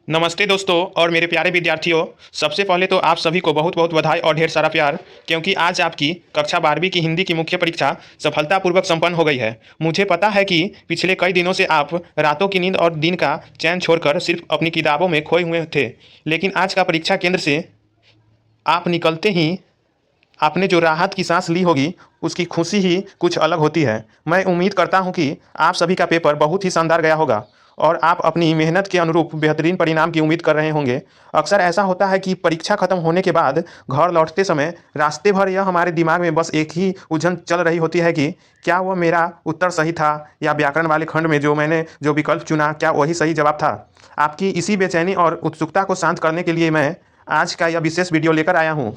नमस्ते दोस्तों और मेरे प्यारे विद्यार्थियों। सबसे पहले तो आप सभी को बहुत बहुत बधाई और ढेर सारा प्यार, क्योंकि आज आपकी कक्षा 12वीं की हिंदी की मुख्य परीक्षा सफलतापूर्वक संपन्न हो गई है। मुझे पता है कि पिछले कई दिनों से आप रातों की नींद और दिन का चैन छोड़कर सिर्फ अपनी किताबों में खोए हुए थे, लेकिन आज का परीक्षा केंद्र से आप निकलते ही आपने जो राहत की सांस ली होगी, उसकी खुशी ही कुछ अलग होती है। मैं उम्मीद करता हूं कि आप सभी का पेपर बहुत ही शानदार गया होगा और आप अपनी मेहनत के अनुरूप बेहतरीन परिणाम की उम्मीद कर रहे होंगे। अक्सर ऐसा होता है कि परीक्षा खत्म होने के बाद घर लौटते समय रास्ते भर यह हमारे दिमाग में बस एक ही उलझन चल रही होती है कि क्या वह मेरा उत्तर सही था, या व्याकरण वाले खंड में मैंने जो विकल्प चुना क्या वही सही जवाब था। आपकी इसी बेचैनी और उत्सुकता को शांत करने के लिए मैं आज का यह विशेष वीडियो लेकर आया हूँ।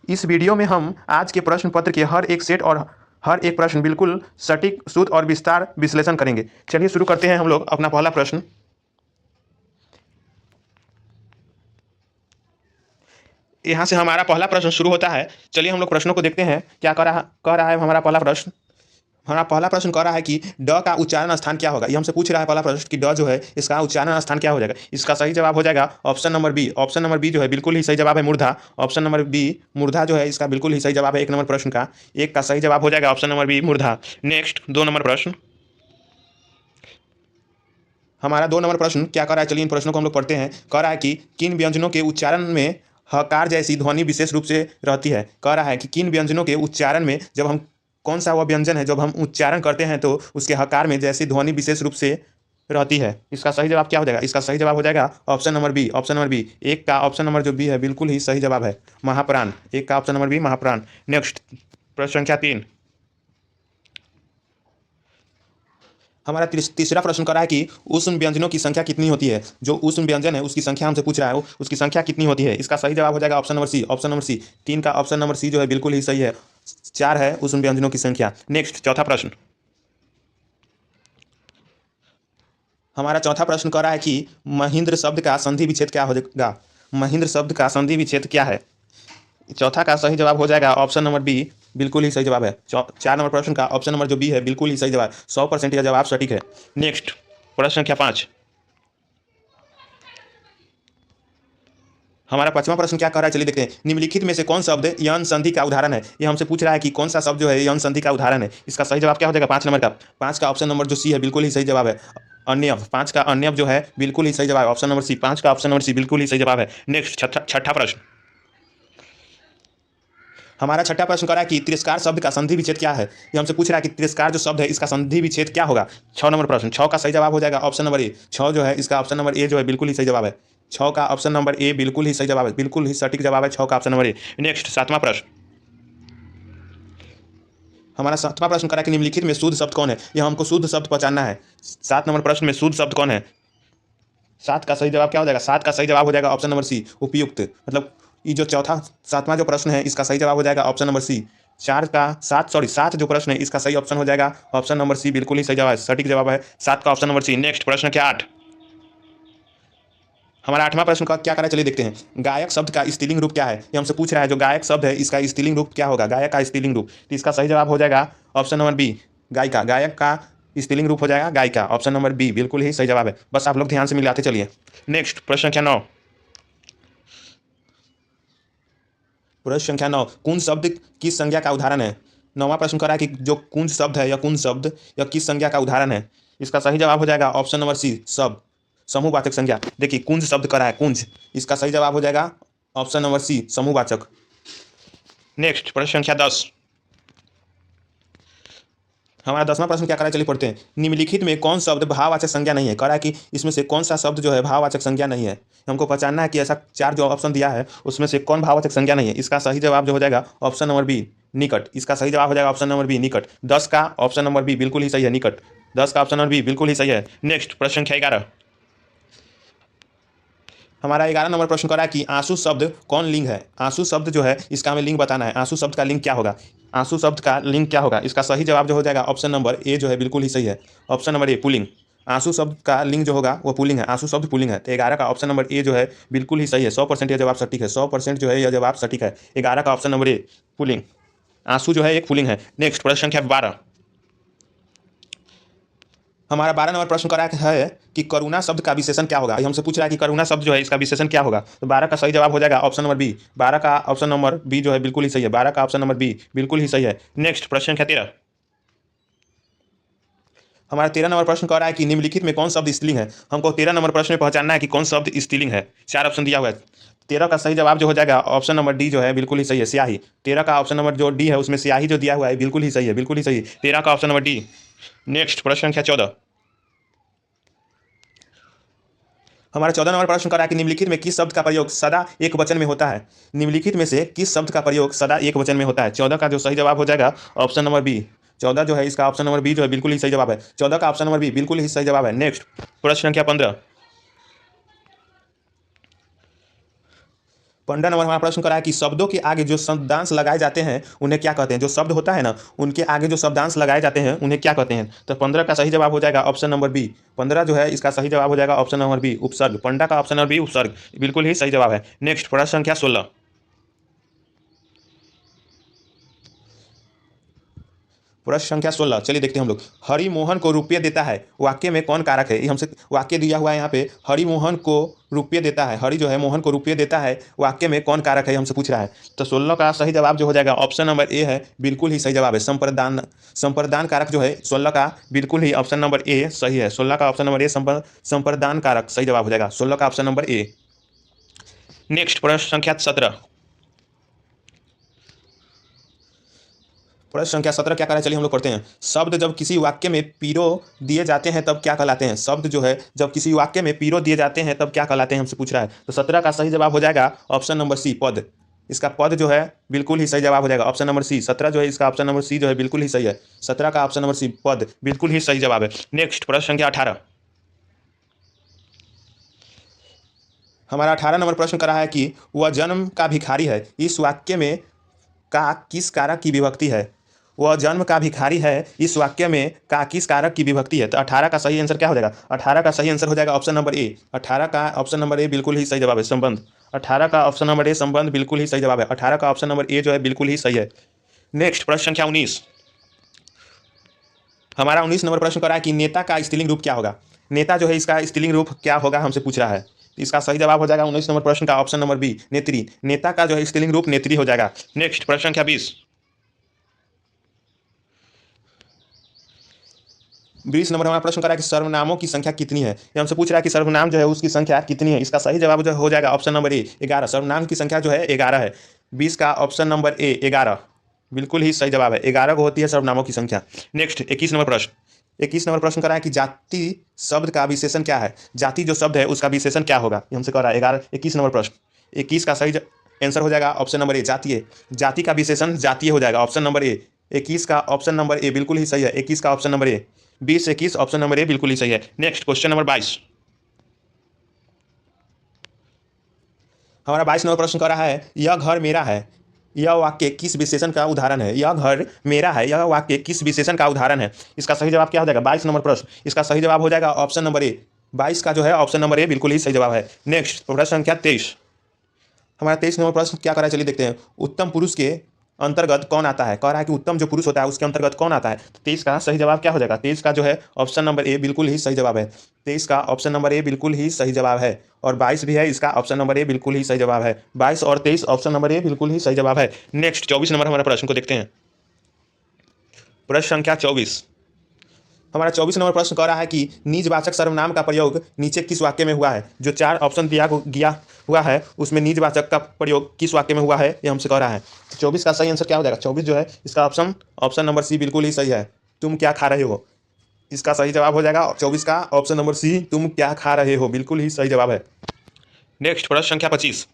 इस वीडियो में हम आज के प्रश्न पत्र के हर एक सेट और हर एक प्रश्न बिल्कुल सटीक, शुद्ध और विस्तार विश्लेषण करेंगे। चलिए शुरू करते हैं हम लोग अपना पहला प्रश्न। यहाँ से हमारा पहला प्रश्न शुरू होता है। चलिए हम लोग प्रश्नों को देखते हैं क्या कह रहा है हमारा पहला प्रश्न। हमारा पहला प्रश्न कह रहा है कि ड का उच्चारण स्थान क्या होगा। ये हमसे पूछ रहा है पहला प्रश्न कि ड जो है इसका उच्चारण स्थान क्या हो जाएगा। इसका सही जवाब हो जाएगा option number B. Option number B जो है बिल्कुल ही सही जवाब है, मूर्धा। ऑप्शन नंबर बी मूर्धा जो है इसका बिल्कुल ही सही जवाब है। एक नंबर प्रश्न का एक का सही जवाब हो जाएगा ऑप्शन नंबर बी, मूर्धा। नेक्स्ट 2 नंबर प्रश्न। हमारा 2 नंबर प्रश्न क्या कर रहा है, चलिए इन प्रश्नों को हम लोग पढ़ते हैं। कह रहा है कि किन व्यंजनों के उच्चारण में हकार जैसी ध्वनि विशेष रूप से रहती है। कह रहा है कि किन व्यंजनों के उच्चारण में जब हम कौन सा वह व्यंजन है जब हम उच्चारण करते हैं तो उसके हकार में जैसी ध्वनि विशेष रूप से रहती है। इसका सही जवाब क्या हो जाएगा। इसका सही जवाब हो जाएगा option number B. Option number B एक का ऑप्शन नंबर जो बी है बिल्कुल ही सही जवाब है, महाप्राण। एक का ऑप्शन नंबर बी, महाप्राण। नेक्स्ट प्रश्न संख्या 3। हमारा तीसरा प्रश्न करा है कि उष्ण व्यंजनों की संख्या कितनी होती है। जो उष्ण व्यंजन है उसकी संख्या हमसे पूछ रहा है, उसकी संख्या कितनी होती है। इसका सही जवाब हो जाएगा option number C. Option number C 3 का ऑप्शन नंबर सी जो है बिल्कुल ही सही है, 4 है उष्ण व्यंजनों की संख्या। नेक्स्ट चौथा प्रश्न। हमारा चौथा प्रश्न कह रहा है कि महेंद्र शब्द का संधि विच्छेद क्या होगा। महेंद्र शब्द का संधि विच्छेद क्या है। चौथा का सही जवाब हो जाएगा ऑप्शन नंबर बी, बिल्कुल ही सही जवाब है। 4 नंबर प्रश्न का ऑप्शन नंबर जो बी है बिल्कुल ही सही जवाब, 100% यह जवाब सटीक है। नेक्स्ट प्रश्न संख्या 5। हमारा 5वां प्रश्न क्या कह रहा है, चलिए देखते हैं। निम्नलिखित में से कौन शब्द यौन संधि का उदाहरण है। ये हमसे पूछ रहा है कि कौन सा शब्द जो है यौन संधि का उदाहरण है। इसका सही जवाब क्या हो जाएगा 5 नंबर का। 5 का ऑप्शन नंबर जो सी है बिल्कुल ही सही जवाब है, अन्यव। 5 का अन्यव जो है बिल्कुल ही सही जवाब है, ऑप्शन नंबर सी। 5 का ऑप्शन नंबर सी बिल्कुल ही सही जवाब है। नेक्स्ट छठा प्रश्न। हमारा छठा प्रश्न करा है कि तिरस्कार शब्द का संधि विच्छेद क्या है। ये हमसे पूछ रहा है कि तिरस्कार जो शब्द है इसका संधि विच्छेद क्या होगा। 6 नंबर प्रश्न। 6 का सही जवाब हो जाएगा ऑप्शन नंबर ए। 6 जो है इसका ऑप्शन नंबर ए जो है बिल्कुल ही सही जवाब है। 6 का ऑप्शन नंबर ए बिल्कुल ही सही जवाब है, बिल्कुल ही सटीक जवाब है 6 का ऑप्शन नंबर ए। नेक्स्ट 7वां प्रश्न। हमारा 7वां प्रश्न करा कि निम्नलिखित में शुद्ध शब्द कौन है। यह हमको शुद्ध शब्द पहचानना है। 7 नंबर प्रश्न में शुद्ध शब्द कौन है। 7 का सही जवाब क्या हो जाएगा। 7 का सही जवाब हो जाएगा ऑप्शन नंबर सी, उपयुक्त। मतलब ये जो चौथा 7वां जो प्रश्न है इसका सही जवाब हो जाएगा ऑप्शन नंबर सी। 7 जो प्रश्न है इसका सही ऑप्शन हो जाएगा ऑप्शन नंबर सी, बिल्कुल ही सही जवाब है, सटीक जवाब है 7 का ऑप्शन नंबर सी। नेक्स्ट प्रश्न क्या 8। हमारा 8वां प्रश्न का क्या करें, चलिए देखते हैं। गायक शब्द का स्त्रीलिंग रूप क्या है। ये हमसे पूछ रहा है जो गायक शब्द है इसका स्त्रीलिंग रूप क्या होगा, गायक का स्त्रीलिंग रूप। तो इसका सही जवाब हो जाएगा ऑप्शन नंबर बी, गायिका। गायक का स्त्रीलिंग रूप हो जाएगा गायिका, ऑप्शन नंबर बी बिल्कुल ही सही जवाब है। बस आप लोग ध्यान से मिलाते चलिए। नेक्स्ट प्रश्न संख्या 9। प्रश्न संख्या 9, कुंज शब्द किस संज्ञा का उदाहरण है। 9वां प्रश्न करा है कि जो कुंज शब्द है या कुंज शब्द या किस संज्ञा का उदाहरण है। इसका सही जवाब हो जाएगा ऑप्शन नंबर सी, सब, समूहवाचक संज्ञा। देखिए कुंज शब्द करा है कुंज, इसका सही जवाब हो जाएगा ऑप्शन नंबर सी, समूहवाचक। नेक्स्ट प्रश्न संख्या 10। हमारा 10वां प्रश्न क्या करा है, चलिए पढ़ते हैं। निम्नलिखित में कौन शब्द भाववाचक संज्ञा नहीं है। कह रहा है कि इसमें से कौन सा शब्द जो है भाववाचक संज्ञा नहीं है। हमको पहचानना है कि ऐसा 4 जो ऑप्शन दिया है उसमें से कौन भाववाचक संज्ञा नहीं है। इसका सही जवाब जो हो जाएगा ऑप्शन नंबर बी, निकट। इसका सही जवाब हो जाएगा ऑप्शन नंबर बी, निकट। 10 का ऑप्शन नंबर बी बिल्कुल ही सही है, निकट। 10 का ऑप्शन नंबर बी बिल्कुल ही सही है। नेक्स्ट प्रश्न संख्या 11। हमारा 11 नंबर प्रश्न करा है कि आंसू शब्द कौन लिंग है। आंसू शब्द जो है इसका हमें लिंग बताना है। आंसू शब्द का लिंग क्या होगा। आंसू शब्द का लिंग क्या होगा। इसका सही जवाब जो हो जाएगा ऑप्शन नंबर ए जो है बिल्कुल ही सही है, ऑप्शन नंबर ए, पुल्लिंग। आंसू शब्द का लिंग जो होगा वो पुल्लिंग है, आंसू शब्द पुल्लिंग है। तो 11 का ऑप्शन नंबर ए जो है बिल्कुल ही सही है, 100% यह जवाब सटीक है, 100% जो है यह जवाब सटीक है। 11 का ऑप्शन नंबर ए, पुल्लिंग। आंसू जो है एक पुल्लिंग है। नेक्स्ट प्रश्न संख्या 12। हमारा 12 नंबर प्रश्न करा है कि करुणा शब्द का विशेषण क्या होगा। ये हमसे पूछ रहा है कि करुणा शब्द जो है इसका विशेषण क्या होगा। तो 12 का सही जवाब हो जाएगा ऑप्शन नंबर बी। 12 का ऑप्शन नंबर बी जो है बिल्कुल ही सही है। 12 का ऑप्शन नंबर बी बिल्कुल ही सही है। नेक्स्ट प्रश्न संख्या 13। हमारा 13 नंबर प्रश्न कह रहा है कि निम्नलिखित में कौन शब्द स्त्रीलिंग है। हमको 13 नंबर प्रश्न में पहचानना है कि कौन शब्द स्त्रीलिंग है। 4 ऑप्शन दिया हुआ है। 13 का सही जवाब जो हो जाएगा ऑप्शन नंबर डी जो है बिल्कुल ही सही है, स्याही। 13 का ऑप्शन नंबर जो डी है उसमें स्याही जो दिया हुआ है बिल्कुल ही सही है, बिल्कुल ही सही। 13 का ऑप्शन नंबर डी। नेक्स्ट प्रश्न संख्या 14। हमारा 14 नंबर प्रश्न कर रहा है कि निम्नलिखित में किस शब्द का प्रयोग सदा एक वचन में होता है। निम्नलिखित में से किस शब्द का प्रयोग सदा एक वचन में होता है। 14 का जो सही जवाब हो जाएगा ऑप्शन नंबर बी। 14 जो है इसका ऑप्शन नंबर बी जो है बिल्कुल ही सही जवाब है। 14 का ऑप्शन नंबर बी बिल्कुल ही सही जवाब है। नेक्स्ट प्रश्न संख्या 15। 15 नंबर हमारा प्रश्न करा है कि शब्दों के आगे जो शब्दांश लगाए जाते हैं उन्हें क्या कहते हैं। जो शब्द होता है ना उनके आगे जो शब्दांश लगाए जाते हैं उन्हें क्या कहते हैं। तो 15 का सही जवाब हो जाएगा ऑप्शन नंबर बी। 15 जो है इसका सही जवाब हो जाएगा ऑप्शन नंबर बी, उपसर्ग। 15 का ऑप्शन नंबर बी उपसर्ग बिल्कुल ही सही जवाब है। नेक्स्ट प्रश्न संख्या 16। प्रश्न संख्या 16 चलिए देखते हैं हम लोग। हरिमोहन को रुपये देता है, वाक्य में कौन कारक है। ये हमसे वाक्य दिया हुआ है यहाँ पे, हरिमोहन को रुपये देता है। हरि जो है मोहन को रुपये देता है, वाक्य में कौन कारक है, हमसे पूछ रहा है। तो 16 का सही जवाब जो हो जाएगा ऑप्शन नंबर ए है, बिल्कुल ही सही जवाब है। संप्रदान, संप्रदान कारक जो है 16 का बिल्कुल ही ऑप्शन नंबर ए सही है। 16 का ऑप्शन नंबर ए संप्रदान कारक सही जवाब हो जाएगा 16 का ऑप्शन नंबर ए। नेक्स्ट प्रश्न संख्या 17। प्रश्न संख्या 17 क्या कह रहा है, चलिए हम लोग करते हैं। शब्द जब किसी वाक्य में पीरो दिए जाते हैं तब क्या कहलाते हैं। शब्द जो है जब किसी वाक्य में पीरो दिए जाते हैं तब क्या कहलाते हैं, हमसे पूछ रहा है। तो 17 का सही जवाब हो जाएगा ऑप्शन नंबर सी, पद। इसका पद जो है बिल्कुल ही सही जवाब हो जाएगा ऑप्शन नंबर सी। 17 जो है इसका ऑप्शन नंबर सी जो है बिल्कुल ही सही है। 17 का ऑप्शन नंबर सी, पद, बिल्कुल ही सही जवाब है। नेक्स्ट प्रश्न संख्या 18। हमारा 18 नंबर प्रश्न कर रहा है कि वह जन्म का भिखारी है, इस वाक्य में का किस कारक की विभक्ति है। वह जन्म का भिखारी है, इस वाक्य में का किस कारक की विभक्ति है। तो 18 का सही आंसर क्या हो जाएगा। 18 का सही आंसर हो जाएगा ऑप्शन नंबर ए। 18 का ऑप्शन नंबर ए बिल्कुल ही सही जवाब है, संबंध। 18 का ऑप्शन नंबर ए संबंध बिल्कुल ही सही जवाब है। 18 का ऑप्शन नंबर ए जो है बिल्कुल ही सही है। नेक्स्ट प्रश्न संख्या 19। हमारा 19 नंबर प्रश्न कर रहा है कि नेता का स्त्रीलिंग रूप क्या होगा। नेता जो है इसका स्त्रीलिंग रूप क्या होगा, हमसे पूछ रहा है। इसका सही जवाब हो जाएगा 19 नंबर प्रश्न का ऑप्शन नंबर बी, नेत्री। नेता का जो है स्त्रीलिंग रूप नेत्री हो जाएगा। नेक्स्ट प्रश्न संख्या 20। 20 नंबर हमारा प्रश्न करा है कि सर्वनामों की संख्या कितनी है। ये हमसे पूछ रहा है कि सर्वनाम जो है उसकी संख्या कितनी है। इसका सही जवाब जो हो जाएगा ऑप्शन नंबर ए, 11। सर्वनाम की संख्या जो है 11 है। 20 का ऑप्शन नंबर ए 11 बिल्कुल ही सही जवाब है। 11 को होती है सर्वनामों की संख्या। नेक्स्ट 21 नंबर प्रश्न। 21 नंबर प्रश्न करा है कि जाति शब्द का विशेषण क्या है। जाति जो शब्द है उसका विशेषण क्या होगा, ये हमसे कह रहा है। 21 नंबर प्रश्न। 21 का सही आंसर हो जाएगा ऑप्शन नंबर ए, जातीय। जाति का विशेषण जातीय हो जाएगा ऑप्शन नंबर ए। 21 का ऑप्शन नंबर ए बिल्कुल ही सही है। 21 का option number A, 20 21 option number A बिल्कुल ही सही है। Next question number 22। हमारा 22 नंबर प्रश्न कर रहा है यह घर मेरा है, यह वाक्य किस विशेषण का उदाहरण है। यह घर मेरा है, यह वाक्य किस विशेषण का उदाहरण है। इसका सही जवाब क्या हो जाएगा। 22 नंबर प्रश्न, इसका सही जवाब हो जाएगा ऑप्शन नंबर ए। 22 का जो है ऑप्शन नंबर ए बिल्कुल ही सही जवाब है। नेक्स्ट प्रश्न संख्या 23। हमारा 23 नंबर प्रश्न क्या कर रहा है, चलिए देखते हैं। उत्तम पुरुष के अंतर्गत कौन आता है। कह रहा है कि उत्तम जो पुरुष होता है उसके अंतर्गत कौन आता है। 23 का सही जवाब क्या हो जाएगा। 23 का जो है ऑप्शन नंबर ए बिल्कुल ही सही जवाब है। 23 का ऑप्शन नंबर ए बिल्कुल ही सही जवाब है। और 22 भी है, इसका ऑप्शन नंबर ए बिल्कुल ही सही जवाब है। 22 और 23 ऑप्शन नंबर ए बिल्कुल ही सही जवाब है। नेक्स्ट 24 नंबर हमारे प्रश्न को देखते हैं। प्रश्न संख्या 24। हमारा 24 नंबर प्रश्न कह रहा है कि निजवाचक सर्वनाम का प्रयोग नीचे किस वाक्य में हुआ है। जो 4 ऑप्शन दिया गया हुआ है उसमें निजवाचक का प्रयोग किस वाक्य में हुआ है, ये हमसे कह रहा है। 24 का सही आंसर क्या हो जाएगा। 24 जो है इसका ऑप्शन नंबर सी बिल्कुल ही सही है, तुम क्या खा रहे हो। इसका सही जवाब हो जाएगा 24 का ऑप्शन नंबर सी, तुम क्या खा रहे हो, बिल्कुल ही सही जवाब है। नेक्स्ट प्रश्न संख्या 25।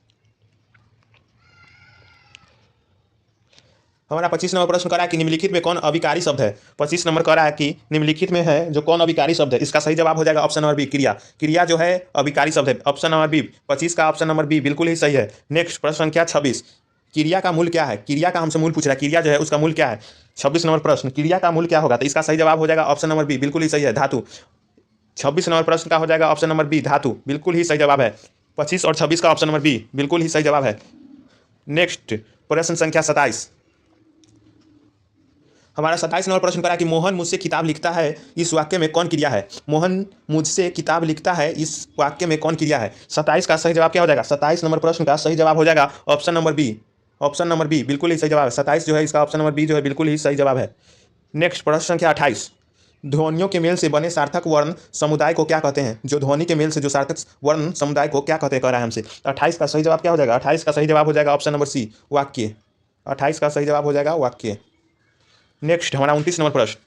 हमारा 25 नंबर प्रश्न करा है कि निम्नलिखित में कौन अविकारी शब्द है। 25 नंबर करा है कि निम्नलिखित में है जो कौन अविकारी शब्द है। इसका सही जवाब हो जाएगा ऑप्शन नंबर बी, क्रिया। क्रिया जो है अविकारी शब्द है, ऑप्शन नंबर बी। 25 का ऑप्शन नंबर बी बिल्कुल ही सही है। नेक्स्ट प्रश्न संख्या 26। क्रिया का मूल क्या है। क्रिया का हमसे मूल पूछ रहा है, क्रिया जो है उसका मूल क्या है। 26 नंबर प्रश्न, क्रिया का मूल क्या होगा। तो इसका सही जवाब हो जाएगा ऑप्शन नंबर बी, बिल्कुल ही सही है, धातु। 26 नंबर प्रश्न का हो जाएगा ऑप्शन नंबर बी, धातु, बिल्कुल ही सही जवाब है। 25 और 26 का ऑप्शन नंबर बी बिल्कुल ही सही जवाब है। नेक्स्ट प्रश्न संख्या 27। हमारा 27 नंबर प्रश्न करा कि मोहन मुझसे किताब लिखता है, इस वाक्य में कौन क्रिया है। मोहन मुझसे किताब लिखता है, इस वाक्य में कौन क्रिया है। 27 का सही जवाब क्या हो जाएगा। 27 नंबर प्रश्न का सही जवाब हो जाएगा option number B. Option number B बिल्कुल ही सही जवाब है। 27 जो है इसका ऑप्शन नंबर बी जो है बिल्कुल ही सही जवाब है। नेक्स्ट प्रश्न संख्या 28। ध्वनियों के मेल से बने सार्थक वर्ण समुदाय को क्या कहते हैं। जो ध्वनि के मेल से जो सार्थक वर्ण समुदाय को क्या कहते हैं कह रहा है हमसे। 28 का सही जवाब क्या हो जाएगा। 28 का सही जवाब हो जाएगा ऑप्शन नंबर सी, वाक्य। 28 का सही जवाब हो जाएगा वाक्य। नेक्स्ट हमारा 29 नंबर प्रश्न।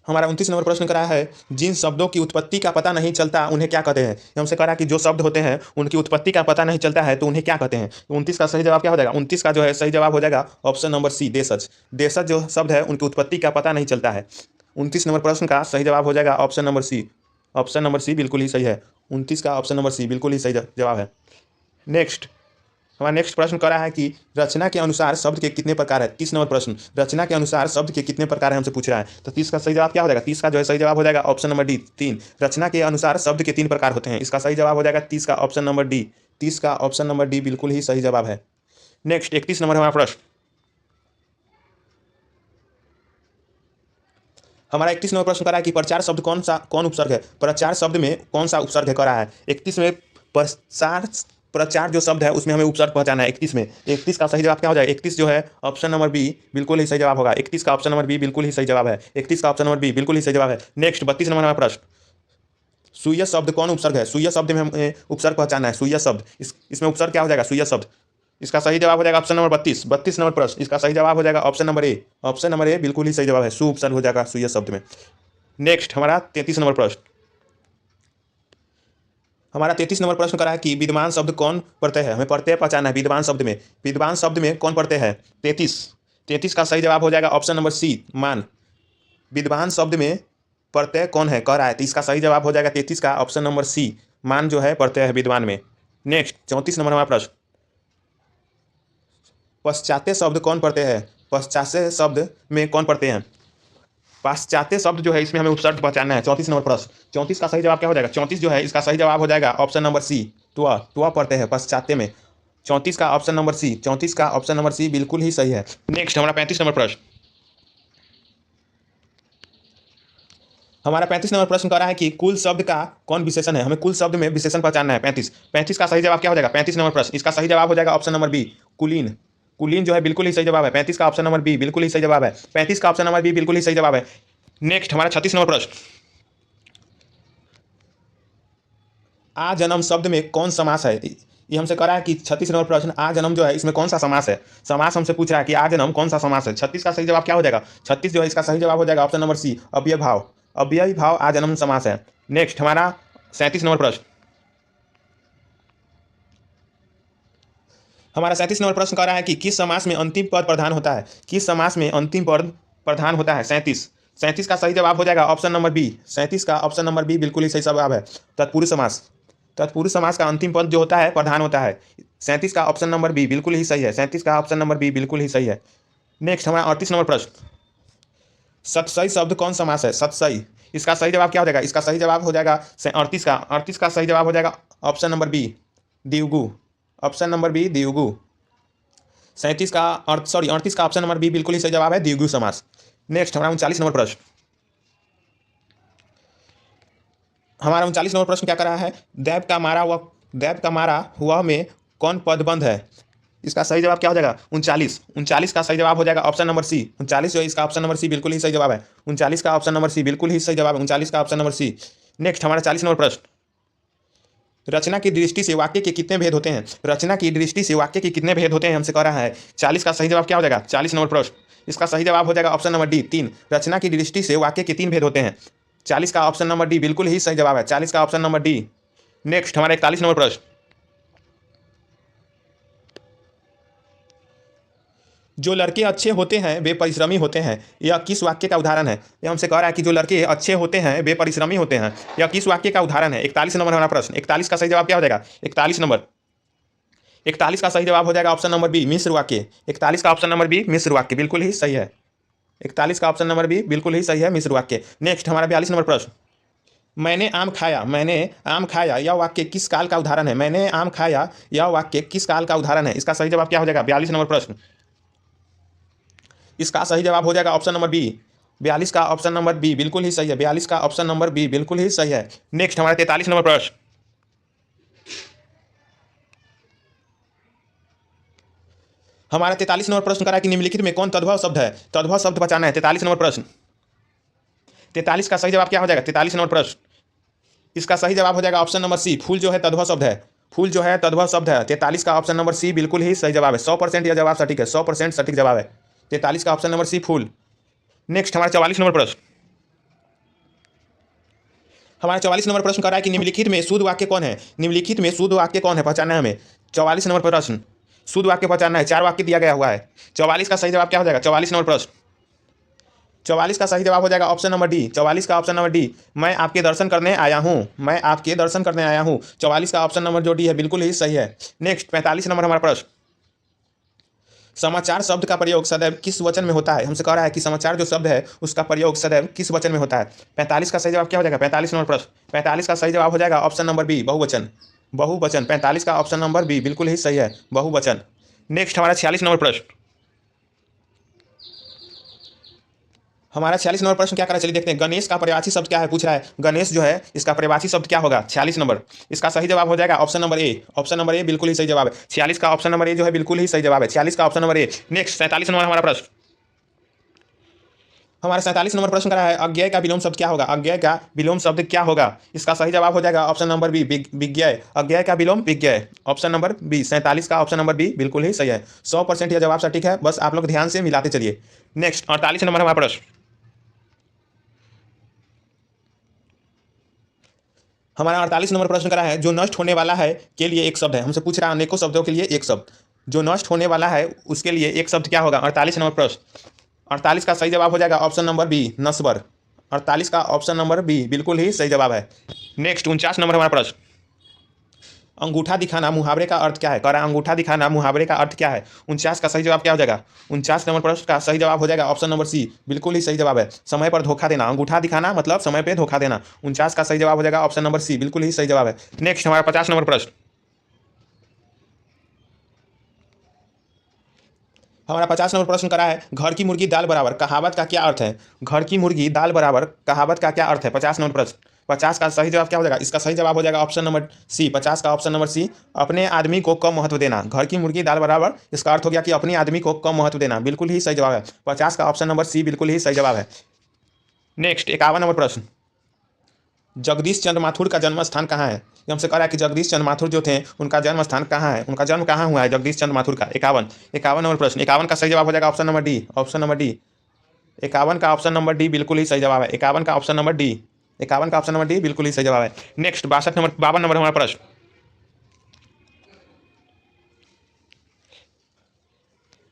हमारा 29 नंबर प्रश्न करा है जिन शब्दों की उत्पत्ति का पता नहीं चलता उन्हें क्या कहते हैं। हमसे करा कि जो शब्द होते हैं उनकी उत्पत्ति का पता नहीं चलता है तो उन्हें क्या कहते हैं। 29 का सही जवाब क्या हो जाएगा। 29 का जो है सही जवाब हो जाएगा ऑप्शन नंबर सी, देशज। देशज जो शब्द है उनकी उत्पत्ति का पता नहीं चलता है। 29 नंबर प्रश्न का सही जवाब हो जाएगा option number C. Option number C बिल्कुल ही सही है। 29 का ऑप्शन नंबर सी बिल्कुल ही सही जवाब है। नेक्स्ट हमारा नेक्स्ट प्रश्न करा है कि रचना के अनुसार शब्द के कितने प्रकार है। 30 नंबर प्रश्न, रचना के अनुसार शब्द के कितने प्रकार है हमसे पूछ रहा है। तो 30 का सही जवाब क्या हो जाएगा। 30 का जो है सही जवाब हो जाएगा ऑप्शन नंबर डी, 3। रचना के अनुसार शब्द के 3 प्रकार होते हैं। इसका सही जवाब हो जाएगा 30 का ऑप्शन नंबर डी। 30 का ऑप्शन नंबर डी बिल्कुल ही सही जवाब है। नेक्स्ट 31 नंबर हमारा प्रश्न। हमारा 31 नंबर प्रश्न करा है कि प्रचार शब्द कौन उपसर्ग है। प्रचार शब्द में कौन सा उपसर्ग है करा है। 31 में प्रचार जो शब्द है उसमें हमें उपसर्ग पहचाना है 31 में। 31 का सही जवाब क्या हो जाएगा। 31 जो है ऑप्शन नंबर बी बिल्कुल ही सही जवाब होगा। 31 का ऑप्शन नंबर बी बिल्कुल ही सही जवाब है। 31 का ऑप्शन नंबर बी बिल्कुल ही सही जवाब है। नेक्स्ट 32 नंबर हमारा प्रश्न। सुय शब्द कौन उपसर्ग है। सुय शब्द में हमें उपसर्ग पहचाना है। सुय शब्द इसमें उपसर्ग क्या हो जाएगा। सुय शब्द इसका सही जवाब हो जाएगा ऑप्शन नंबर 32। 32 नंबर प्रश्न इसका सही जवाब हो जाएगा option number A. Option number A बिल्कुल ही सही जवाब है। सु उपसर्ग हो जाएगा सुय शब्द में। नेक्स्ट हमारा 33 नंबर प्रश्न। हमारा 33 नंबर प्रश्न करा है कि विद्वान शब्द कौन प्रत्यय है। हमें प्रत्यय पहचाना है विद्वान शब्द में। विद्वान शब्द में कौन प्रत्यय है। 33 का सही जवाब हो जाएगा ऑप्शन नंबर सी, मान। विद्वान शब्द में प्रत्यय कौन है कह रहा है तो इसका सही जवाब हो जाएगा 33 का ऑप्शन नंबर सी, मान जो है प्रत्यय है विद्वान में। नेक्स्ट 34 नंबर हमारा प्रश्न। पश्चात्य शब्द कौन प्रत्यय है। पश्चात्य शब्द में कौन प्रत्यय है। पाश्चात्य शब्द जो है इसमें हमें उपसर्ग पहचानना है। 34 नंबर प्रश्न। 34 का सही जवाब क्या हो जाएगा। 34 जो है इसका सही जवाब हो जाएगा ऑप्शन नंबर सी, त्व पढ़ते हैं पश्चात्य में। 34 का ऑप्शन नंबर सी, 34 का ऑप्शन नंबर सी बिल्कुल ही सही है। नेक्स्ट हमारा 35 नंबर प्रश्न। हमारा 35 नंबर प्रश्न कह रहा है कि कुल शब्द का कौन विशेषण है। हमें कुल शब्द में विशेषण पहचानना है। 35 का सही जवाब क्या हो जाएगा। 35 नंबर प्रश्न इसका सही जवाब हो जाएगा ऑप्शन नंबर बी, कुलीन। कुलीन जो है बिल्कुल ही सही जवाब है। 35 का ऑप्शन नंबर बी बिल्कुल ही सही जवाब है। 35 का ऑप्शन नंबर बी बिल्कुल ही सही जवाब है। नेक्स्ट हमारा 36 नंबर प्रश्न। आ जन्म शब्द में कौन समास है। ये हमसे कह रहा है कि 36 नंबर प्रश्न आ जन्म जो है इसमें कौन सा समास है। समास हमसे पूछ रहा है कि आ जन्म कौन सा समास है। 36 का सही जवाब क्या हो जाएगा। 36 जो है इसका सही जवाब हो जाएगा ऑप्शन नंबर सी, अव्यय भाव। अव्यय भाव आ जन्म समास है। नेक्स्ट हमारा 37 नंबर प्रश्न। हमारा 37 नंबर प्रश्न कह रहा है कि किस समास में अंतिम पद प्रधान होता है। किस समास में अंतिम पद प्रधान होता है। 37 का सही जवाब हो जाएगा ऑप्शन नंबर बी। 37 का ऑप्शन नंबर बी बिल्कुल ही सही जवाब है। तत्पुरुष समास। तत्पुरुष समास का अंतिम पद जो होता है प्रधान होता है। 37 का ऑप्शन नंबर बी बिल्कुल ही सही है। 37 का ऑप्शन नंबर बी बिल्कुल ही सही है। नेक्स्ट हमारा 38 नंबर प्रश्न। सतसई शब्द कौन समास है। सतसई इसका सही जवाब क्या हो जाएगा। इसका सही जवाब हो जाएगा 38 का सही जवाब हो जाएगा ऑप्शन नंबर बी, दिवगु। ऑप्शन नंबर बी, दिवगु। 37 का 38 का ऑप्शन नंबर बी बिल्कुल ही सही जवाब है, द्विगु समास। नेक्स्ट हमारा 39 नंबर प्रश्न। हमारा 39 नंबर प्रश्न क्या कर रहा है। दैव का मारा हुआ में कौन पदबंध है। इसका सही जवाब क्या हो जाएगा। 39 का सही जवाब हो जाएगा ऑप्शन नंबर सी। 39 जो है इसका ऑप्शन नंबर सी बिल्कुल ही सही जवाब है। 39 का ऑप्शन नंबर सी बिल्कुल ही सही जवाब है। 39 का ऑप्शन नंबर सी। नेक्स्ट हमारा 40 नंबर प्रश्न। रचना की दृष्टि से वाक्य के कितने भेद होते हैं। रचना की दृष्टि से वाक्य के कितने भेद होते हैं हमसे कह रहा है। 40 का सही जवाब क्या हो जाएगा। 40 नंबर प्रश्न इसका सही जवाब हो जाएगा ऑप्शन नंबर डी, 3। रचना की दृष्टि से वाक्य के 3 भेद होते हैं। 40 का ऑप्शन नंबर डी बिल्कुल ही सही जवाब है। 40 का ऑप्शन नंबर डी। नेक्स्ट हमारा 41 नंबर प्रश्न। जो लड़के अच्छे होते हैं वे परिश्रमी होते हैं, यह किस वाक्य का उदाहरण है। यह हमसे कह रहा है कि जो लड़के अच्छे होते हैं वे परिश्रमी होते हैं, यह किस वाक्य का उदाहरण है। 41 नंबर हमारा प्रश्न। 41 का सही जवाब क्या हो जाएगा। 41 का सही जवाब हो जाएगा ऑप्शन नंबर बी, मिश्र वाक्य। 41 का ऑप्शन नंबर बी, मिश्र वाक्य बिल्कुल ही सही है। 41 का ऑप्शन नंबर बी बिल्कुल ही सही है, मिश्र वाक्य। नेक्स्ट हमारा 42 नंबर प्रश्न। मैंने आम खाया यह वाक्य किस काल का उदाहरण है। मैंने आम खाया यह वाक्य किस काल का उदाहरण है। इसका सही जवाब क्या हो जाएगा। 42 नंबर प्रश्न। इसका सही जवाब हो जाएगा ऑप्शन नंबर बी। 42 का ऑप्शन नंबर बी बिल्कुल ही सही है। 42 का ऑप्शन नंबर बी बिल्कुल ही सही है। नेक्स्ट हमारा 43 नंबर प्रश्न। हमारा 43 नंबर प्रश्न करा कि निम्नलिखित में कौन तद्भव शब्द है। तद्भव शब्द बचाना है। 43 नंबर प्रश्न। 43 का सही जवाब क्या हो जाएगा? 43 नंबर प्रश्न, इसका सही जवाब हो जाएगा ऑप्शन नंबर सी। फूल जो है तद्भव शब्द है। फूल जो है तद्भव शब्द है। 43 का ऑप्शन नंबर सी बिल्कुल ही सही जवाब है। 100% यह जवाब सटीक है। 100% सटीक जवाब है 43 का ऑप्शन नंबर सी फूल। नेक्स्ट हमारा 44 नंबर प्रश्न। हमारा 44 नंबर प्रश्न कर रहा है कि निम्नलिखित में शुद्ध वाक्य कौन है। निम्नलिखित में शुद्ध वाक्य कौन है, पहचानना है हमें। 44 नंबर प्रश्न, शुद्ध वाक्य पहचानना है। 4 वाक्य दिया गया हुआ है। 44 का सही जवाब क्या हो जाएगा? 44 नंबर प्रश्न, 44 का सही जवाब हो जाएगा ऑप्शन नंबर डी। 44 का ऑप्शन नंबर डी, मैं आपके दर्शन करने आया हूँ। मैं आपके दर्शन करने आया हूँ। 44 का ऑप्शन नंबर जो डी है बिल्कुल ही सही है। नेक्स्ट 45 नंबर हमारा प्रश्न। समाचार शब्द का प्रयोग सदैव किस वचन में होता है। हमसे कह रहा है कि समाचार जो शब्द है उसका प्रयोग सदैव किस वचन में होता है। 45 का सही जवाब क्या हो जाएगा? 45 नंबर प्रश्न, 45 का सही जवाब हो जाएगा ऑप्शन नंबर बी बहुवचन। बहुवचन 45 का ऑप्शन नंबर बी बिल्कुल ही सही है, बहुवचन। नेक्स्ट हमारा 46 नंबर प्रश्न। हमारा 46 नंबर प्रश्न क्या करा, चलिए देखते हैं। गणेश का पर्यायवाची शब्द क्या है, पूछ रहा है। गणेश जो है इसका पर्यायवाची शब्द क्या होगा? 46 नंबर, इसका सही जवाब हो जाएगा option number A. Option number A बिल्कुल ही सही जवाब है। 46 का ऑप्शन नंबर ए जो है बिल्कुल ही सही जवाब है। 46 का option number A. Next 47 number हमारा प्रश्न। हमारा 47 नंबर प्रश्न करा है, अज्ञेय का विलोम शब्द क्या होगा। अज्ञेय का विलोम शब्द क्या होगा? इसका सही जवाब हो जाएगा ऑप्शन नंबर बी विज्ञेय। अज्ञेय का विलोम विज्ञेय, ऑप्शन नंबर बी। 47 का ऑप्शन नंबर बी बिल्कुल ही सही है। 100% यह जवाब सटीक है, बस आप लोग ध्यान से मिलाते चलिए। नेक्स्ट 48 नंबर हमारा प्रश्न। हमारा 48 नंबर प्रश्न करा है, जो नष्ट होने वाला है के लिए एक शब्द है। हमसे पूछ रहा है अनेकों शब्दों के लिए एक शब्द, जो नष्ट होने वाला है उसके लिए एक शब्द क्या होगा। 48 नंबर प्रश्न, 48 का सही जवाब हो जाएगा ऑप्शन नंबर बी नस्बर। 48 का ऑप्शन नंबर बी बिल्कुल ही सही जवाब है। नेक्स्ट 49 नंबर हमारा प्रश्न। अंगूठा दिखाना मुहावरे का अर्थ क्या है। कह रहा है अंगूठा दिखाना मुहावरे का अर्थ क्या है। 49 का सही जवाब क्या हो जाएगा? 49 नंबर प्रश्न का सही जवाब हो जाएगा ऑप्शन नंबर सी बिल्कुल ही सही जवाब है, समय पर धोखा देना। अंगूठा दिखाना मतलब समय पर धोखा देना। 49 का सही जवाब हो जाएगा ऑप्शन नंबर सी बिल्कुल ही सही जवाब है। नेक्स्ट हमारा 50 नंबर प्रश्न। हमारा 50 नंबर प्रश्न करा है, घर की मुर्गी दाल बराबर कहावत का क्या अर्थ है। घर की मुर्गी दाल बराबर कहावत का क्या अर्थ है। 50 नंबर प्रश्न, 50 का सही जवाब क्या हो जाएगा? इसका सही जवाब हो जाएगा ऑप्शन नंबर सी। 50 का ऑप्शन नंबर सी, अपने आदमी को कम महत्व देना। घर की मुर्गी दाल बराबर, इसका अर्थ हो गया कि अपने आदमी को कम महत्व देना। बिल्कुल ही सही जवाब है। 50 का ऑप्शन नंबर सी बिल्कुल ही सही जवाब है। नेक्स्ट 51 नंबर प्रश्न। जगदीश चंद्र माथुर का जन्म स्थान कहाँ है। ये हमसे कह रहा है कि जगदीश चंद्र माथुर जो थे उनका जन्म स्थान कहाँ है, उनका जन्म कहाँ हुआ है जगदीश चंद्र माथुर का। 51 नंबर प्रश्न, 51 का सही जवाब हो जाएगा option number D. Option number D, 51 का ऑप्शन नंबर डी बिल्कुल ही सही जवाब है। 51 का ऑप्शन नंबर डी, 51 का ऑप्शन नंबर डी बिल्कुल ही सही जवाब है। नेक्स्ट 52 नंबर हमारा प्रश्न।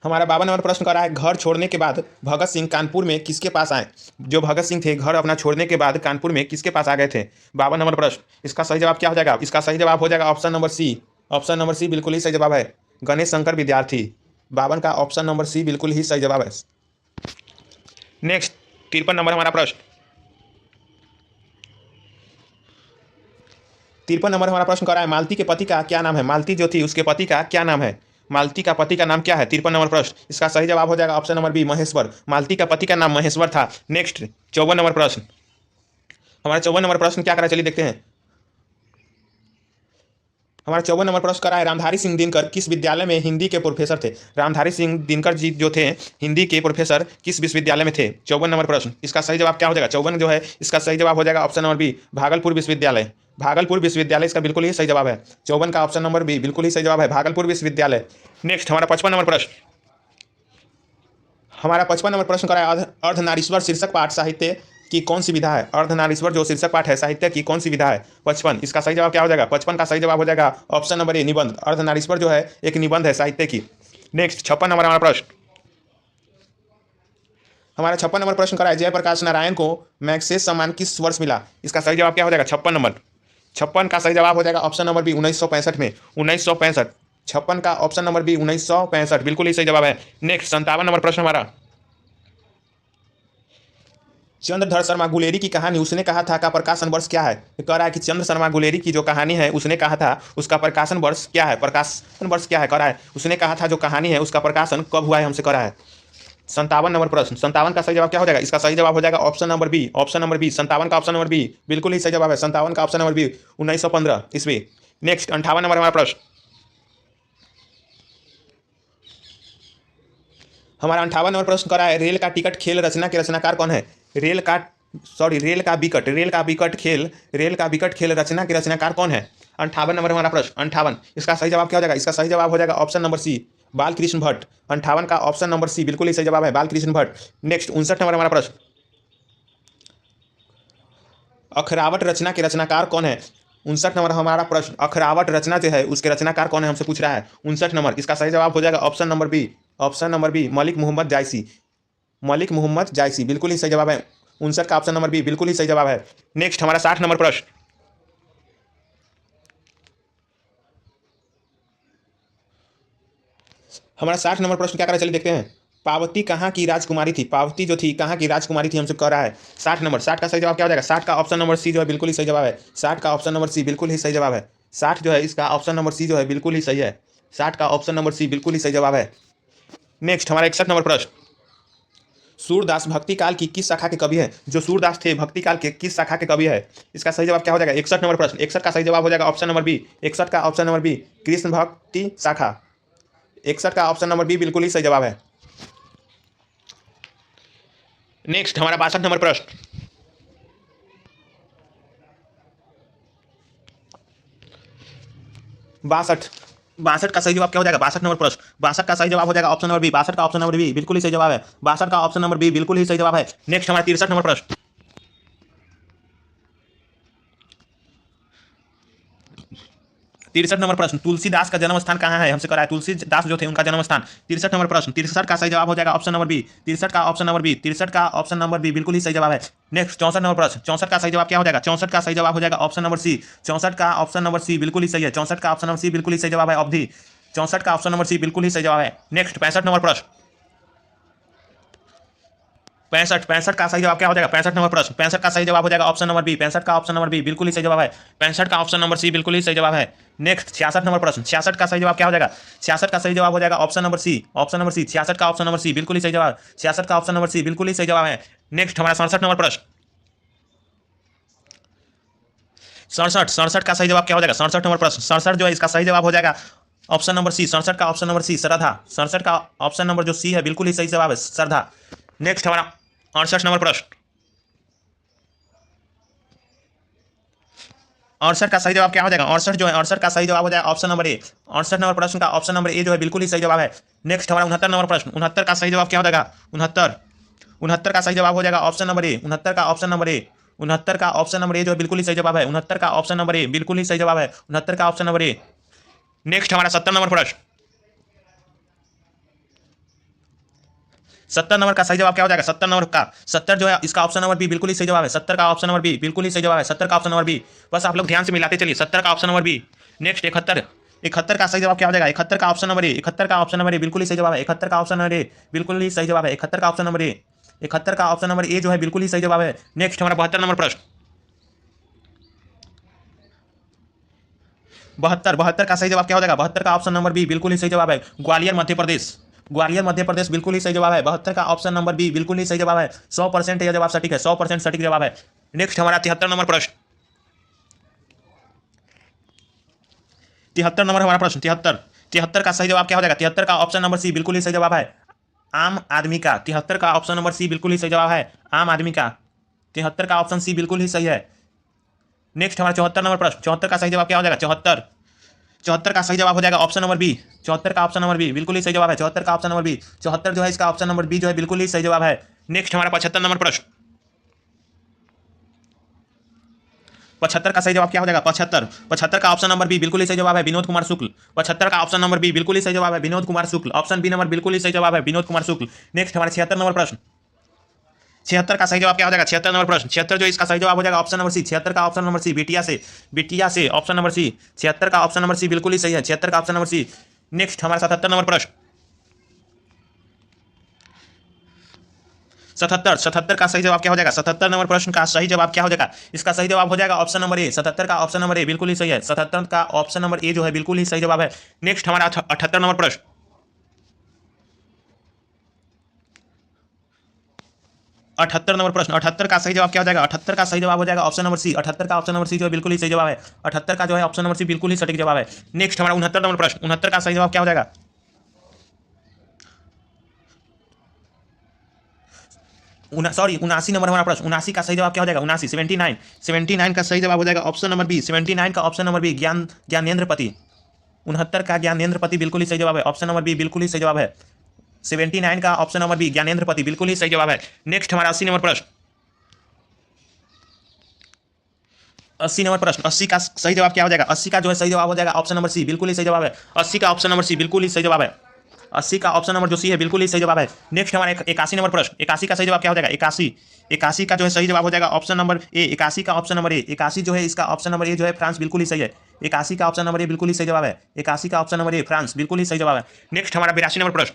हमारा 52 नंबर प्रश्न कर रहा है, घर छोड़ने के बाद भगत सिंह कानपुर में किसके पास आए। जो भगत सिंह थे घर अपना छोड़ने के बाद कानपुर में किसके पास आ गए थे। 52 नंबर प्रश्न, इसका सही जवाब क्या हो जाएगा? इसका सही जवाब हो जाएगा option number C. Option number C बिल्कुल ही सही जवाब है, गणेश शंकर विद्यार्थी। 52 का ऑप्शन नंबर सी बिल्कुल ही सही जवाब है। नेक्स्ट 53 नंबर हमारा प्रश्न। 53 नंबर हमारा प्रश्न कर रहा है, मालती के पति का क्या नाम है। मालती जो थी उसके पति का क्या नाम है। मालती का पति का नाम क्या है। 53 नंबर प्रश्न, इसका सही जवाब हो जाएगा ऑप्शन नंबर बी महेश्वर। मालती का पति का नाम महेश्वर था। नेक्स्ट 54 नंबर प्रश्न। हमारा 54 नंबर प्रश्न क्या करा, चलिए देखते हैं। हमारा 54 नंबर प्रश्न करा है, रामधारी सिंह दिनकर किस विद्यालय में हिंदी के प्रोफेसर थे। रामधारी सिंह दिनकर जी जो थे हिंदी के प्रोफेसर किस विश्वविद्यालय में थे। 54 नंबर प्रश्न, इसका सही जवाब क्या हो जाएगा। 54 जो है इसका सही जवाब हो जाएगा ऑप्शन नंबर बी भागलपुर विश्वविद्यालय। भागलपुर विश्वविद्यालय इसका बिल्कुल ही सही जवाब है। 54 का ऑप्शन नंबर बी बिल्कुल ही सही जवाब है, भागलपुर विश्वविद्यालय। नेक्स्ट हमारा 55 नंबर प्रश्न। हमारा 55 नंबर प्रश्न करा है, अर्धनारीश्वर शीर्षक पाठ साहित्य की कौन सी विधा है। अर्धनारीश्वर जो शीर्षक पाठ है साहित्य की कौन सी विधा है। 55, इसका सही जवाब क्या हो जाएगा। 55 का सही जवाब हो जाएगा ऑप्शन नंबर ए निबंध। अर्धनारीश्वर जो है एक निबंध है साहित्य की। नेक्स्ट 56 नंबर हमारा प्रश्न। हमारा 56 नंबर प्रश्न करा है, जयप्रकाश नारायण को मैग्सेसे सम्मान किस वर्ष मिला। इसका सही जवाब क्या हो जाएगा। 56 नंबर, 56 का सही जवाब हो जाएगा ऑप्शन नंबर बी 1965 में। 1965, 56 का ऑप्शन नंबर बी 1965 बिल्कुल ही सही जवाब है। नेक्स्ट 57 नंबर प्रश्न हमारा, चंद्रधर शर्मा गुलेरी की कहानी उसने कहा था का प्रकाशन वर्ष क्या है। कह रहा है कि चंद्र शर्मा गुलेरी की जो कहानी है उसने कहा था उसका प्रकाशन वर्ष क्या है। प्रकाशन वर्ष क्या है, कह रहा है उसने कहा था जो कहानी है उसका प्रकाशन कब हुआ है हमसे कह रहा है। 57 नंबर प्रश्न, 57 का सही जवाब क्या हो जाएगा? इसका सही जवाब हो जाएगा option number B, option number B. 57 का ऑप्शन नंबर बी बिल्कुल ही सही जवाब है। 57 का ऑप्शन नंबर बी 1915 ईस्वी। नेक्स्ट 58 नंबर हमारा प्रश्न, हमारा 58 नंबर प्रश्न करा है, रेल का टिकट खेल रचना के रचनाकार कौन है? रेल का विकट खेल रचना के रचनाकार कौन है? 58 नंबर हमारा प्रश्न, 58। इसका सही जवाब क्या हो जाएगा? इसका सही जवाब हो जाएगा option number C, Balkrishna Bhatt. 58 का ऑप्शन नंबर सी बिल्कुल ही सही जवाब है, बालकृष्ण भट्ट। नेक्स्ट 59 नंबर हमारा प्रश्न, अखरावट रचना के रचनाकार कौन है? 59 नंबर हमारा प्रश्न, अखरावट रचना जो है उसके रचनाकार कौन है हमसे पूछ रहा है। 59 नंबर, इसका सही जवाब हो जाएगा option number B, option number B, Malik Muhammad Jayasi. Malik Muhammad Jayasi बिल्कुल ही सही जवाब है। 59 का ऑप्शन नंबर बी बिल्कुल ही सही जवाब है। नेक्स्ट हमारा 60 नंबर प्रश्न, हमारा 60 नंबर प्रश्न क्या करें, चलिए देखते हैं। पार्वती कहाँ की राजकुमारी थी? पार्वती जो थी कहाँ की राजकुमारी थी हमसे कह रहा है। 60 नंबर, 60 का सही जवाब क्या हो जाएगा? 60 का ऑप्शन नंबर सी जो है बिल्कुल ही सही जवाब है। 60 का ऑप्शन नंबर सी बिल्कुल ही सही जवाब है। 60 जो है इसका ऑप्शन नंबर सी जो है बिल्कुल ही सही है। 60 का ऑप्शन नंबर सी बिल्कुल ही सही जवाब है। नेक्स्ट हमारा 61 नंबर प्रश्न, सूरदास भक्ति काल की किस शाखा के कवि है? जो सूरदास थे भक्ति काल के किस शाखा के कवि है? इसका सही जवाब क्या हो जाएगा? 61 नंबर प्रश्न, 61 का सही जवाब हो जाएगा ऑप्शन नंबर बी, 61 का ऑप्शन नंबर बी, कृष्ण भक्ति शाखा। 61 का ऑप्शन नंबर बी बिल्कुल ही सही जवाब है। नेक्स्ट हमारा 62 नंबर प्रश्न, 62, 62 का सही जवाब क्या हो जाएगा? 62 नंबर प्रश्न, 62 का सही जवाब हो जाएगा ऑप्शन नंबर बी, 62 का ऑप्शन नंबर बी बिल्कुल ही सही जवाब है। 62 का ऑप्शन नंबर बी बिल्कुल ही सही जवाब है। नेक्स्ट हमारा 63 नंबर प्रश्न, 63 नंबर प्रश्न, तुलसीदास का जन्म स्थान कहाँ है हमसे करा है? तुलसीदास जो थे उनका जन्म स्थान। 63 नंबर प्रश्न, 63 का सही जवाब हो जाएगा ऑप्शन नंबर बी, 63 का ऑप्शन नंबर बी, 63 का ऑप्शन नंबर बी बिल्कुल ही सही जवाब है। नेक्स्ट 64 नंबर प्रश्न, 64 का सही जवाब क्या हो जाएगा? 64 का सही जवाब हो जाएगा ऑप्शन नंबर सी, 64 का ऑप्शन नंबर सी बिल्कुल ही सही है। 64 का ऑप्शन नंबर सी बिल्कुल ही सही जवाब है, अवधि। 64 का ऑप्शन नंबर सी बिल्कुल ही सही जवाब है। नेक्स्ट 65 नंबर प्रश्न, 65 का सही जवाब क्या हो जाएगा? 65 नंबर प्रश्न, 65 का सही जवाब हो जाएगा ऑप्शन नंबर बी, 65 का ऑप्शन नंबर बी बिल्कुल ही सही जवाब है। 65 का ऑप्शन नंबर सी बिल्कुल ही सही जवाब है। नेक्स्ट 66 नंबर प्रश्न, 66 का सही जवाब क्या हो जाएगा? 66 का सही जवाब हो जाएगा option number C, option number C. 66 का ऑप्शन नंबर सी बिल्कुल ही सही जवाब, 66 का ऑप्शन नंबर सी बिल्कुल ही सही जवाब है। नेक्स्ट हमारा 67 नंबर प्रश्न, 67 का सही जवाब क्या हो जाएगा? 67 नंबर प्रश्न, 67 जो है इसका सही जवाब हो जाएगा ऑप्शन नंबर सी, 67 का ऑप्शन नंबर सी, श्रद्धा। 67 का ऑप्शन नंबर जो सी है बिल्कुल ही सही जवाब है, श्रद्धा। नेक्स्ट हमारा 68 नंबर प्रश्न, 68 का सही जवाब क्या हो जाएगा? 68 जो है 68 का सही जवाब हो जाएगा ऑप्शन नंबर ए। 68 नंबर प्रश्न का ऑप्शन नंबर ए जो है बिल्कुल ही सही जवाब है। नेक्स्ट हमारा 69 नंबर प्रश्न, 69 का सही जवाब क्या हो जाएगा? 69, 69 का सही जवाब हो जाएगा ऑप्शन नंबर ए, 69 का ऑप्शन नंबर ए, 69 का ऑप्शन नंबर ए जो है बिल्कुल ही सही जवाब है। 69 का ऑप्शन नंबर ए बिल्कुल ही सही जवाब है, 69 का ऑप्शन नंबर ए। नेक्स्ट हमारा 70 नंबर प्रश्न, 70 नंबर का सही जवाब क्या हो जाएगा? 70 नंबर का 70 जो है इसका ऑप्शन नंबर बी बिल्कुल ही सही जवाब है। 70 का ऑप्शन नंबर बी बिल्कुल ही सही जवाब है, 70 का ऑप्शन नंबर बी। बस आप लोग ध्यान से मिलाते चलिए, 70 का ऑप्शन नंबर बी। नेक्स्ट 71, 71 का सही जवाब क्या हो जाएगा? 71 का ऑप्शन नंबर ए, 71 का ऑप्शन नंबर ए बिल्कुल ही सही जवाब है। 71 का ऑप्शन नंबर ए बिल्कुल ही सही जवाब है, 71 का ऑप्शन नंबर ए, 71 का ऑप्शन नंबर ए जो है बिल्कुल ही सही जवाब है। नेक्स्ट हमारा 72 नंबर प्रश्न, 72, 72 का सही जवाब क्या हो जाएगा? 72 का ऑप्शन नंबर बी बिल्कुल ही सही जवाब है, ग्वालियर मध्य प्रदेश। ग्वालियर मध्य प्रदेश बिल्कुल ही सही जवाब है, 72 का ऑप्शन नंबर बी बिल्कुल ही सही जवाब है। 100% यह जवाब सटीक है, 100% सटीक जवाब है। नेक्स्ट हमारा 73 नंबर प्रश्न, 73 नंबर हमारा प्रश्न, 73, 73 का सही जवाब क्या हो जाएगा? 73 का ऑप्शन नंबर सी बिल्कुल ही सही जवाब है, आम आदमी का। 73 का ऑप्शन नंबर सी बिल्कुल ही सही जवाब है, आम आदमी का। 73 का ऑप्शन सी बिल्कुल ही सही है। नेक्स्ट हमारा 74 नंबर प्रश्न, 74 का सही जवाब क्या हो जाएगा? 74, 74 का सही जवाब हो जाएगा ऑप्शन नंबर बी, 74 का ऑप्शन नंबर बी बिल्कुल ही सही जवाब है, 74 का ऑप्शन नंबर बी। 74 जो है इसका ऑप्शन नंबर बी जो है बिल्कुल ही सही जवाब है। नेक्स्ट हमारा 75 नंबर प्रश्न, 75 का सही जवाब क्या हो जाएगा? 75, 75 का ऑप्शन नंबर बी बिल्कुल ही सही जवाब है, विनोद कुमार शुक्ल। 75 का ऑप्शन नंबर बी बिल्कुल ही सही जवाब है, Vinod Kumar Shukla. Option B number बिल्कुल ही सही जवाब है, विनोद कुमार शुक्ल। नेक्स्ट हमारा 76 नंबर प्रश्न, 76 का सही जवाब क्या हो जाएगा? 76 नंबर प्रश्न, 76 जो इसका सही जवाब हो जाएगा ऑप्शन नंबर सी, 76 का ऑप्शन नंबर सी, बिटिया से, बिटिया से ऑप्शन नंबर सी। 76 का ऑप्शन नंबर सी बिल्कुल ही सही है, 76 का ऑप्शन नंबर सी। नेक्स्ट हमारा 77 नंबर प्रश्न, 77, 77 का सही जवाब क्या हो जाएगा? 77 नंबर प्रश्न का सही जवाब क्या हो जाएगा? इसका सही जवाब हो जाएगा ऑप्शन नंबर ए, 77 का ऑप्शन नंबर ए बिल्कुल ही सही है, 77 का ऑप्शन नंबर ए जो है बिल्कुल ही सही जवाब है। नेक्स्ट हमारा 78 नंबर प्रश्न, 78 नंबर प्रश्न, 78 का सही जवाब क्या हो जाएगा? 78 का सही जवाब हो जाएगा ऑप्शन नंबर सी। 78 का ऑप्शन नंबर सी जो है बिल्कुल ही सही जवाब है। 78 का जो है ऑप्शन नंबर सी बिल्कुल ही सटीक जवाब है। नेक्स्ट हमारा 69 नंबर प्रश्न, 69 का सही जवाब क्या हो जाएगा? सॉरी 79 नंबर हमारा प्रश्न, 79 का सही जवाब क्या हो जाएगा? 79, 79, 79 का सही जवाब हो जाएगा ऑप्शन नंबर बी। 79 का ऑप्शन नंबर बी, ज्ञानेंद्र पति। 69 का ज्ञानेंद्र पति बिल्कुल ही सही जवाब है, ऑप्शन नंबर बी बिल्कुल ही सही जवाब है। 79 का ऑप्शन नंबर बी, ज्ञानेंद्र पति बिल्कुल ही सही जवाब है। नेक्स्ट हमारा 80 नंबर प्रश्न, 80 नंबर प्रश्न, 80 का सही जवाब क्या हो जाएगा? 80 का जो है सही जवाब हो जाएगा ऑप्शन नंबर सी, बिल्कुल ही सही जवाब है। 80 का ऑप्शन नंबर सी बिल्कुल ही सही जवाब है। 80 का ऑप्शन नंबर जो सी है बिल्कुल ही सही जवाब है। नेक्स्ट हमारा 81 नंबर प्रश्न, 81 का सही जवाब क्या हो जाएगा? 81, 81 का जो है सही जवाब हो जाएगा ऑप्शन नंबर ए। 81 का ऑप्शन नंबर ए, 81 जो है इसका ऑप्शन नंबर ए जो है फ्रांस बिल्कुल ही सही है। 81 का ऑप्शन नंबर ए बिल्कुल ही सही जवाब है। 81 का ऑप्शन नंबर ए फ्रांस बिल्कुल ही सही जवाब है। नेक्स्ट हमारा 82 नंबर प्रश्न,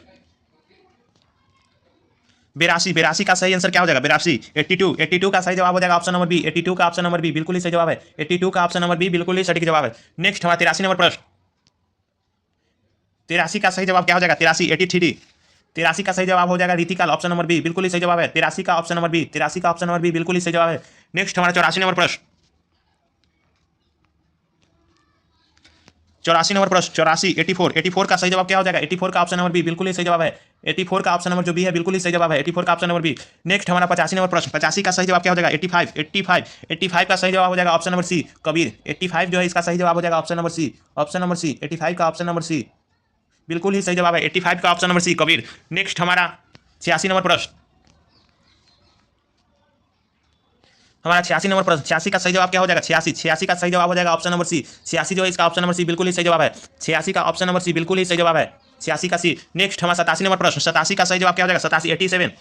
82, 82 का सही आंसर क्या हो जाएगा? 82, 82, 82 का सही जवाब हो जाएगा ऑप्शन नंबर बी। 82 का ऑप्शन नंबर बी बिल्कुल ही सही जवाब है। 82 का ऑप्शन नंबर बी बिल्कुल ही सटीक जवाब है। नेक्स्ट हमारा 83 नंबर प्रश्न, 83 का सही जवाब क्या हो जाएगा? 83, 83, 83 का सही जवाब हो जाएगा रीतिकाल, ऑप्शन नंबर बी बिल्कुल ही सही जवाब है। 83 का ऑप्शन नंबर बी, 83 का ऑप्शन नंबर बी बिल्कुल ही सही जवाब है। नेक्स्ट हमारा 84 नंबर प्रश्न, 84 नंबर प्रश्न, 84, 84, 84 का सही जवाब क्या हो जाएगा? 84 का ऑप्शन नंबर बी बिल्कुल ही सही जवाब है। 84 का ऑप्शन नंबर जो बी है बिल्कुल ही सही जवाब है। 84 का ऑप्शन नंबर बी। नेक्स्ट हमारा 85 नंबर प्रश्न, 85 का सही जवाब क्या हो जाएगा? 85, 85, 85 का सही जवाब हो जाएगा ऑप्शन नंबर सी, कबीर। 85 जो है इसका सही जवाब हो जाएगा option number C, option number C. 85 का ऑप्शन नंबर सी बिल्कुल ही सही जवाब है। 85 का option number C, Kabir. Next हमारा 86 नंबर प्रश्न, हमारा 86 नंबर प्रश्न, 86 का सही जवाब क्या हो जाएगा? 86, 86 का सही जवाब हो जाएगा ऑप्शन नंबर सी। 86 जो है इसका ऑप्शन नंबर सी बिल्कुल ही सही जवाब है। 86 का ऑप्शन नंबर सी बिल्कुल ही सही जवाब है। 86 का सी। नेक्स्ट हमारा 87 नंबर प्रश्न, 87 का सही जवाब क्या हो जाएगा? 87, 87,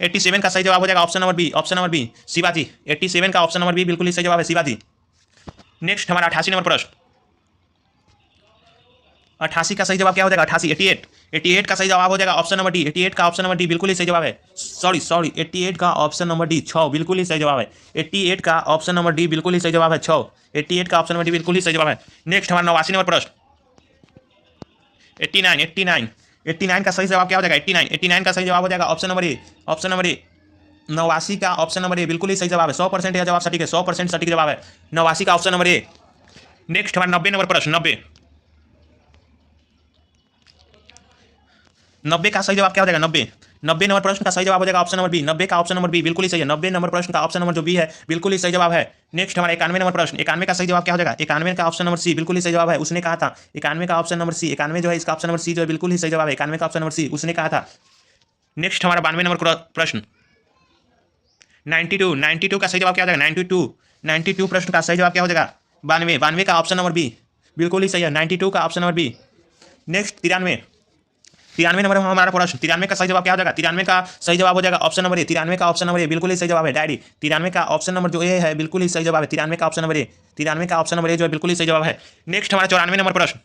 87 का सही जवाब हो जाएगा option number B, option number B, Shivaji. 87 का ऑप्शन नंबर बी बिल्कुल ही सही जवाब है, शिवाजी। नेक्स्ट हमारा 88 नंबर प्रश्न, 88 का सही जवाब क्या हो जाएगा? 88, 88, 88 का सही जवाब हो जाएगा ऑप्शन नंबर डी। 88 का ऑप्शन नंबर डी बिल्कुल ही सही जवाब है। सॉरी सॉरी 88 का ऑप्शन नंबर डी 6 बिल्कुल ही सही जवाब है। 88 का ऑप्शन नंबर डी बिल्कुल ही सही जवाब है, 6। 88 का ऑप्शन नंबर डी बिल्कुल ही सही जवाब है। नेक्स्ट हमारा 89 नंबर प्रश्न, 89, 89, 89 का सही जवाब क्या हो जाएगा? 89, 89 का सही जवाब हो जाएगा option number A, option number A. 89 का ऑप्शन नंबर ए बिल्कुल ही सही जवाब है। 100% यह जवाब सटीक है, 100% सटीक जवाब है 89 का ऑप्शन नंबर ए। नेक्स्ट हमारा 90 नंबर प्रश्न, 90, 90 का सही जवाब क्या हो जाएगा? 90, 90 नंबर प्रश्न का सही जवाब हो जाएगा ऑप्शन नंबर बी। 90 का ऑप्शन नंबर बी बिल्कुल ही सही है। 90 नंबर प्रश्न का ऑप्शन नंबर जो बी है बिल्कुल ही सही जवाब है। नेक्स्ट हमारा 91 नंबर प्रश्न, 91 का सही जवाब क्या हो जाएगा? 91 का ऑप्शन नंबर सी बिल्कुल ही सही जवाब है, उसने कहा था। 91 का ऑप्शन नंबर सी, 91 जो है इसका ऑप्शन नंबर सी जो है बिल्कुल ही सही जवाब है। 91 का ऑप्शन नंबर सी, उसने कहा था। नेक्स्ट हमारा 92 नंबर प्रश्न, 92, 92 का सही जवाब क्या हो जाएगा? 92, 92 प्रश्न का सही जवाब क्या हो जाएगा? 92, 92 का ऑप्शन नंबर बी बिल्कुल ही सही है, 92 का option number B. Next 93, 93 number हमारा प्रश्न, 93 का सही जवाब क्या हो जाएगा? 93 का सही जवाब हो जाएगा ऑप्शन नंबर ए। 93 का ऑप्शन नंबर ए बिल्कुल ही सही जवाब है, डायरी। 93 का ऑप्शन नंबर जो ए है बिल्कुल ही सही जवाब है। 93 का ऑप्शन नंबर ए, 93 का ऑप्शन नंबर ए जो है बिल्कुल ही सही जवाब है। नेक्स्ट हमारा 94 नंबर प्रश्न,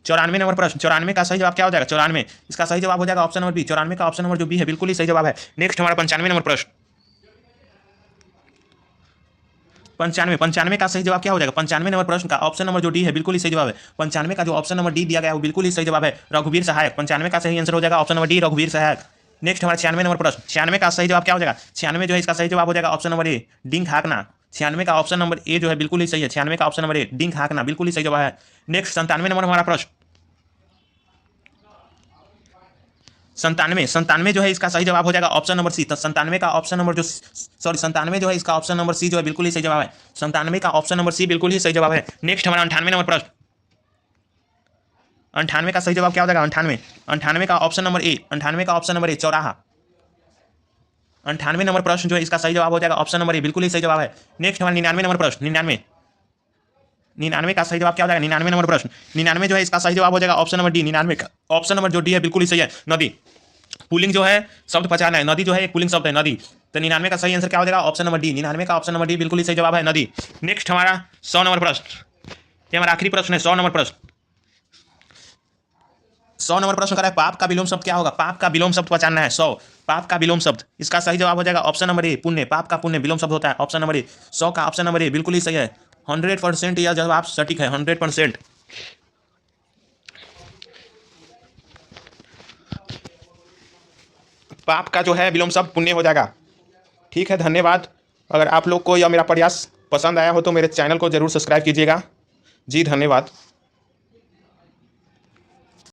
94 नंबर प्रश्न, 94 का सही जवाब क्या हो जाएगा? 94 इसका सही जवाब हो जाएगा ऑप्शन नंबर बी। 94 का ऑप्शन नंबर जो बी है बिल्कुल ही सही जवाब है। नेक्स्ट हमारा 95 नंबर प्रश्न, 95, 95 का सही जवाब क्या हो जाएगा? 95 नंबर प्रश्न का ऑप्शन नंबर जो डी है बिल्कुल ही सही जवाब है। 95 का जो ऑप्शन नंबर डी दिया गया है वो बिल्कुल ही सही जवाब है, रघुवीर सहायक। 95 का सही आंसर हो जाएगा ऑप्शन नंबर डी, रघुवीर सहायक। नेक्स्ट हमारा 96 नंबर प्रश्न, 96 का सही जवाब क्या हो जाएगा? 96 जो है इसका सही जवाब हो जाएगा ऑप्शन नंबर ए, डिंग हाकना। 96 का ऑप्शन नंबर ए जो है बिल्कुल ही सही है। 96 का ऑप्शन नंबर ए, डिंग हाकना, बिल्कुल ही सही जवाब है। नेक्स्ट 97 नंबर हमारा प्रश्न, 97, 97 जो है इसका सही जवाब हो जाएगा ऑप्शन नंबर सी। तो 97 का ऑप्शन नंबर जो, सॉरी 97 जो है इसका ऑप्शन नंबर सी जो है बिल्कुल ही सही जवाब है। 97 का ऑप्शन नंबर सी बिल्कुल ही सही जवाब है। नेक्स्ट हमारा 98 नंबर प्रश्न, 98 का सही जवाब क्या हो जाएगा? 98, 98 का ऑप्शन नंबर ए, 98 का ऑप्शन नंबर ए, चौराहा। 98 नंबर प्रश्न जो है इसका सही जवाब हो जाएगा ऑप्शन नंबर ए, बिल्कुल ही सही जवाब है। नेक्स्ट हमारा 99 नंबर प्रश्न, 99, 99 का सही जवाब क्या हो जाएगा? 99 नंबर प्रश्न, 99 जो है इसका सही जवाब हो जाएगा ऑप्शन नंबर डी। 99 का ऑप्शन नंबर जो डी है बिल्कुल ही सही है, नदी। पुलिंग जो है शब्द पहचाना है, नदी जो है एक पुलिंग शब्द है, नदी। तो 99 का सही आंसर क्या हो जाएगा? Option number D. 99 का ऑप्शन नंबर डी बिल्कुल ही सही जवाब है, नदी। नेक्स्ट हमारा 100 नंबर प्रश्न, ये हमारा आखिरी प्रश्न है, 100 नंबर प्रश्न। 100 नंबर प्रश्न करा है, पाप का विलोम शब्द क्या होगा? पाप का विलोम शब्द पहचानना है, 100, पाप का विलोम शब्द। इसका सही जवाब हो जाएगा ऑप्शन नंबर ए, पुण्य। पाप का पुण्य विलोम शब्द होता है, ऑप्शन नंबर ए। 100 का ऑप्शन नंबर ए बिल्कुल ही सही है, 100% यह जवाब सटीक है, 100%। पाप का जो है विलोम सब पुण्य हो जाएगा। ठीक है, धन्यवाद। अगर आप लोग को यह मेरा प्रयास पसंद आया हो तो मेरे चैनल को ज़रूर सब्सक्राइब कीजिएगा। जी धन्यवाद।